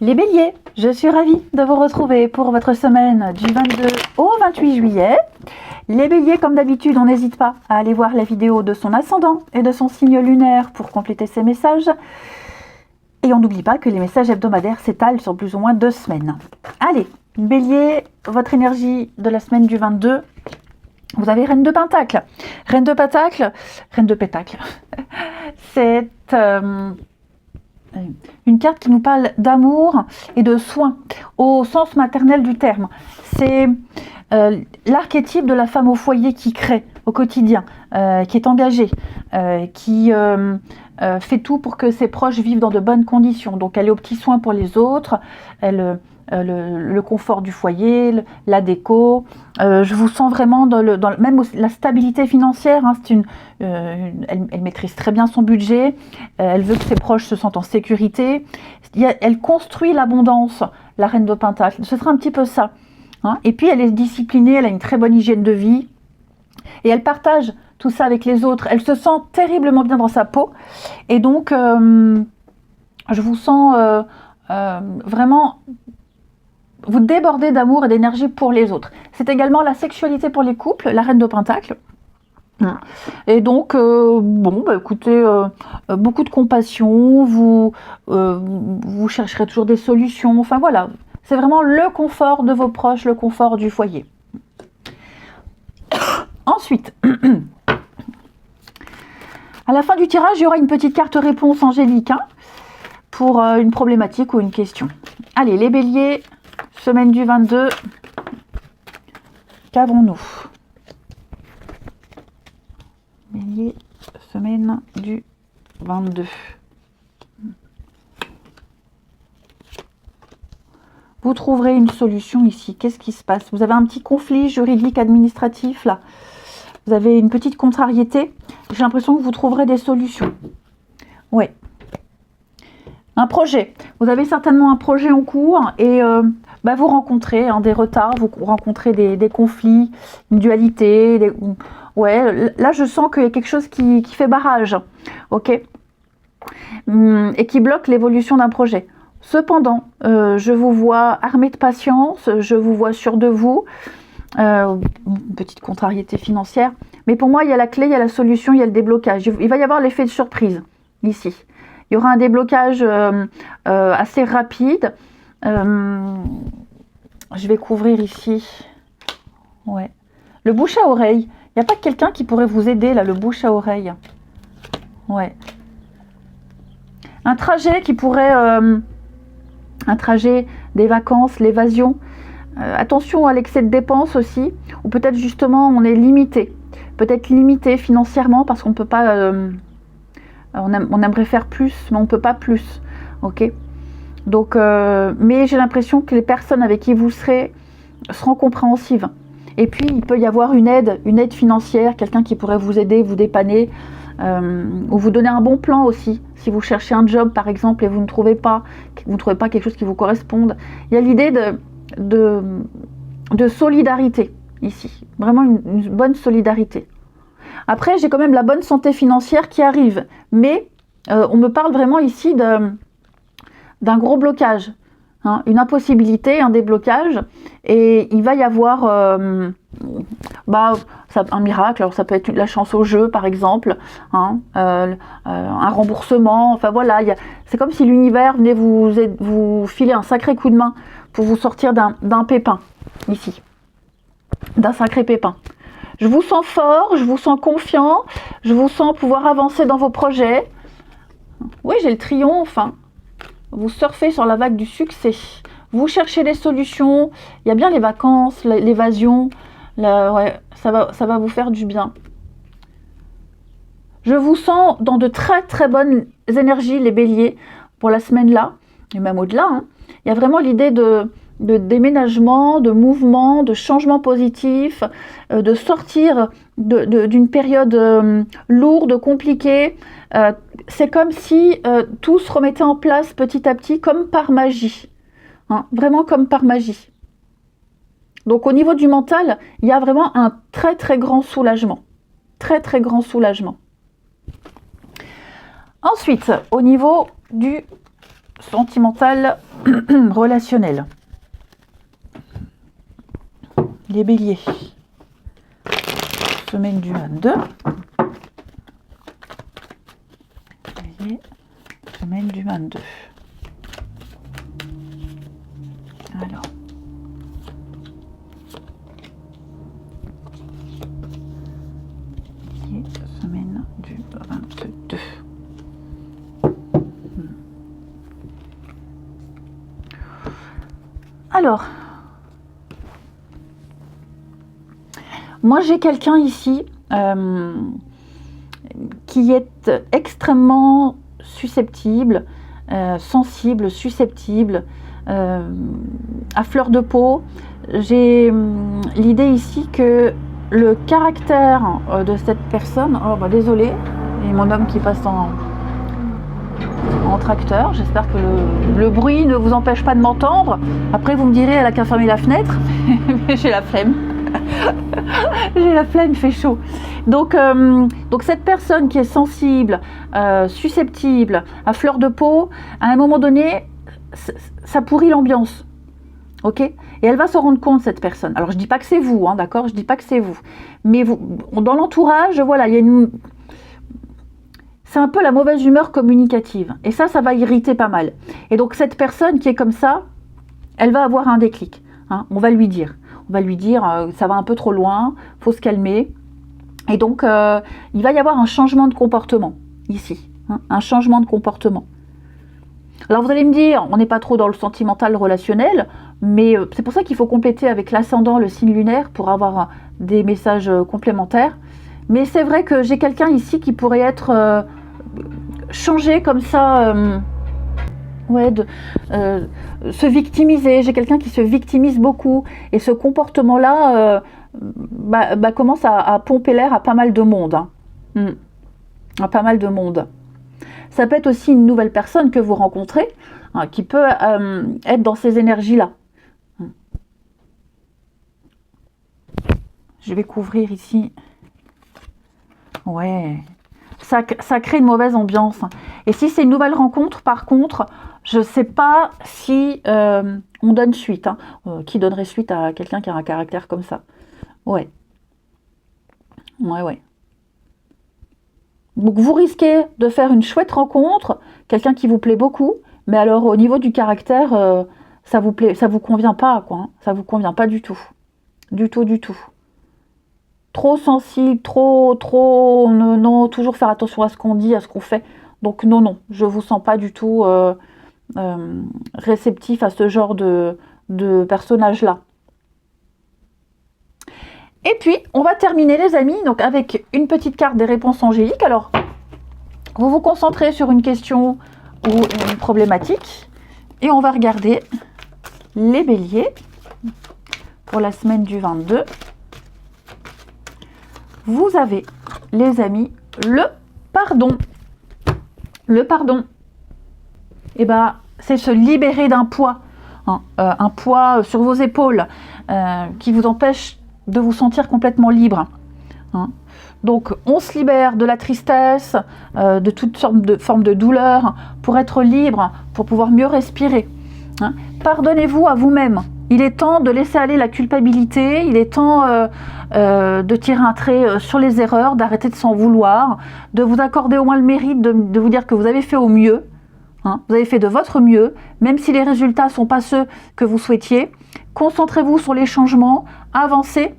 Les béliers, je suis ravie de vous retrouver pour votre semaine du 22 au 28 juillet. Les béliers, comme d'habitude, on n'hésite pas à aller voir la vidéo de son ascendant et de son signe lunaire pour compléter ses messages. Et on n'oublie pas que les messages hebdomadaires s'étalent sur plus ou moins 2 semaines. Allez, bélier, votre énergie de la semaine du 22, vous avez Reine de Pentacle. Reine de Pentacle, Reine de Pétacle. C'est une carte qui nous parle d'amour et de soins, au sens maternel du terme. C'est l'archétype de la femme au foyer qui crée au quotidien, qui est engagée, qui fait tout pour que ses proches vivent dans de bonnes conditions. Donc elle est aux petits soins pour les autres, le confort du foyer, la déco. Je vous sens vraiment même la stabilité financière. Hein, elle maîtrise très bien son budget. Elle veut que ses proches se sentent en sécurité. Elle construit l'abondance, la Reine de Pentacle. Ce sera un petit peu ça. Hein. Et puis elle est disciplinée, elle a une très bonne hygiène de vie. Et elle partage tout ça avec les autres. Elle se sent terriblement bien dans sa peau. Et donc, je vous sens vraiment vous déborder d'amour et d'énergie pour les autres. C'est également la sexualité pour les couples, la Reine de Pentacle. Et donc, écoutez, beaucoup de compassion, vous chercherez toujours des solutions. Enfin voilà, c'est vraiment le confort de vos proches, le confort du foyer. Ensuite, à la fin du tirage, il y aura une petite carte réponse angélique pour une problématique ou une question. Allez, les béliers, semaine du 22, qu'avons-nous? Bélier, semaine du 22. Vous trouverez une solution ici. Qu'est-ce qui se passe? Vous avez un petit conflit juridique, administratif, là. Vous avez une petite contrariété. J'ai l'impression que vous trouverez des solutions. Oui. Un projet. Vous avez certainement un projet en cours et vous rencontrez des retards, vous rencontrez des conflits, une dualité. Ouais, là, je sens qu'il y a quelque chose qui fait barrage. OK? Et qui bloque l'évolution d'un projet. Cependant, je vous vois armé de patience, je vous vois sûr de vous. Une petite contrariété financière. Mais pour moi, il y a la clé, il y a la solution, il y a le déblocage. Il va y avoir l'effet de surprise, ici. Il y aura un déblocage assez rapide. Je vais couvrir ici. Ouais. Le bouche à oreille. Il n'y a pas quelqu'un qui pourrait vous aider, là, le bouche à oreille. Ouais. Un trajet qui pourrait... un trajet, des vacances, l'évasion. Attention à l'excès de dépenses aussi. Ou peut-être justement, on est limité. Peut-être limité financièrement parce qu'on ne peut pas... on aimerait faire plus, mais on ne peut pas plus. Ok. Donc, mais j'ai l'impression que les personnes avec qui vous serez seront compréhensives. Et puis, il peut y avoir une aide financière, quelqu'un qui pourrait vous aider, vous dépanner, ou vous donner un bon plan aussi. Si vous cherchez un job, par exemple, et vous ne trouvez pas quelque chose qui vous corresponde. Il y a l'idée de solidarité ici. Vraiment une bonne solidarité. Après, j'ai quand même la bonne santé financière qui arrive. Mais on me parle vraiment ici d'un gros blocage. Hein, une impossibilité, un déblocage. Et il va y avoir un miracle. Alors ça peut être la chance au jeu, par exemple. Hein, un remboursement. Enfin voilà, c'est comme si l'univers venait vous filer un sacré coup de main pour vous sortir d'un pépin, ici. D'un sacré pépin. Je vous sens fort, je vous sens confiant, je vous sens pouvoir avancer dans vos projets. Oui, j'ai le triomphe. Hein. Vous surfez sur la vague du succès. Vous cherchez des solutions. Il y a bien les vacances, l'évasion. Ouais, ça va vous faire du bien. Je vous sens dans de très très bonnes énergies, les béliers, pour la semaine là, et même au-delà. Hein. Il y a vraiment l'idée de déménagement, de mouvement, de changement positif, de sortir d'une période lourde, compliquée. C'est comme si tout se remettait en place petit à petit, comme par magie. Hein, vraiment comme par magie. Donc au niveau du mental, il y a vraiment un très très grand soulagement. Très très grand soulagement. Ensuite, au niveau du sentimental, relationnel. Les béliers. Semaine du 22. Bélier, semaine du 22. Alors. Bélier, semaine du 22. Alors, moi j'ai quelqu'un ici qui est extrêmement susceptible, sensible, susceptible, à fleur de peau. J'ai l'idée ici que le caractère de cette personne, oh bah désolé, et mon homme qui passe en tracteur, j'espère que le bruit ne vous empêche pas de m'entendre. Après vous me direz, elle a qu'à fermer la fenêtre, mais j'ai la flemme. J'ai la flemme, il fait chaud. Donc cette personne qui est sensible, susceptible, à fleur de peau, à un moment donné, ça pourrit l'ambiance. Ok ? Et elle va se rendre compte, cette personne. Alors je dis pas que c'est vous, hein, d'accord ? Je dis pas que c'est vous. Mais vous, dans l'entourage, voilà, il y a une... C'est un peu la mauvaise humeur communicative. Et ça va irriter pas mal. Et donc cette personne qui est comme ça, elle va avoir un déclic. Hein, on va lui dire, ça va un peu trop loin, faut se calmer. Et donc, il va y avoir un changement de comportement ici. Hein, un changement de comportement. Alors vous allez me dire, on n'est pas trop dans le sentimental relationnel, mais c'est pour ça qu'il faut compléter avec l'ascendant, le signe lunaire, pour avoir des messages complémentaires. Mais c'est vrai que j'ai quelqu'un ici qui pourrait être changé comme ça, se victimiser. J'ai quelqu'un qui se victimise beaucoup. Et ce comportement-là commence à pomper l'air à pas mal de monde. Hein. À pas mal de monde. Ça peut être aussi une nouvelle personne que vous rencontrez, hein, qui peut être dans ces énergies-là. Je vais couvrir ici. Ouais, ça crée une mauvaise ambiance. Et si c'est une nouvelle rencontre, par contre, je ne sais pas si on donne suite. Hein. Qui donnerait suite à quelqu'un qui a un caractère comme ça? Ouais. Donc vous risquez de faire une chouette rencontre, quelqu'un qui vous plaît beaucoup, mais alors au niveau du caractère, ça vous convient pas, quoi. Hein. Ça vous convient pas du tout. Du tout. Trop sensible, trop, non, toujours faire attention à ce qu'on dit, à ce qu'on fait. Donc non, je vous sens pas du tout réceptif à ce genre de personnage-là. Et puis, on va terminer les amis, donc avec une petite carte des réponses angéliques. Alors, vous vous concentrez sur une question ou une problématique et on va regarder les béliers pour la semaine du 22. Vous avez, les amis, le pardon. Le pardon, eh ben, c'est se libérer d'un poids, hein, un poids sur vos épaules qui vous empêche de vous sentir complètement libre. Hein. Donc, on se libère de la tristesse, de toutes formes de douleur, pour être libre, pour pouvoir mieux respirer. Hein. Pardonnez-vous à vous-même. Il est temps de laisser aller la culpabilité, il est temps de tirer un trait sur les erreurs, d'arrêter de s'en vouloir, de vous accorder au moins le mérite de vous dire que vous avez fait au mieux. Hein, vous avez fait de votre mieux, même si les résultats ne sont pas ceux que vous souhaitiez. Concentrez-vous sur les changements, avancez,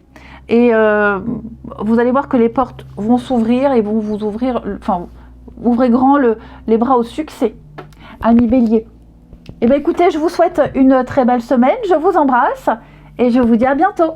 et vous allez voir que les portes vont s'ouvrir et vont vous ouvrir, enfin, ouvrez grand les bras au succès. Amis Bélier. Eh bien écoutez, je vous souhaite une très belle semaine, je vous embrasse et je vous dis à bientôt.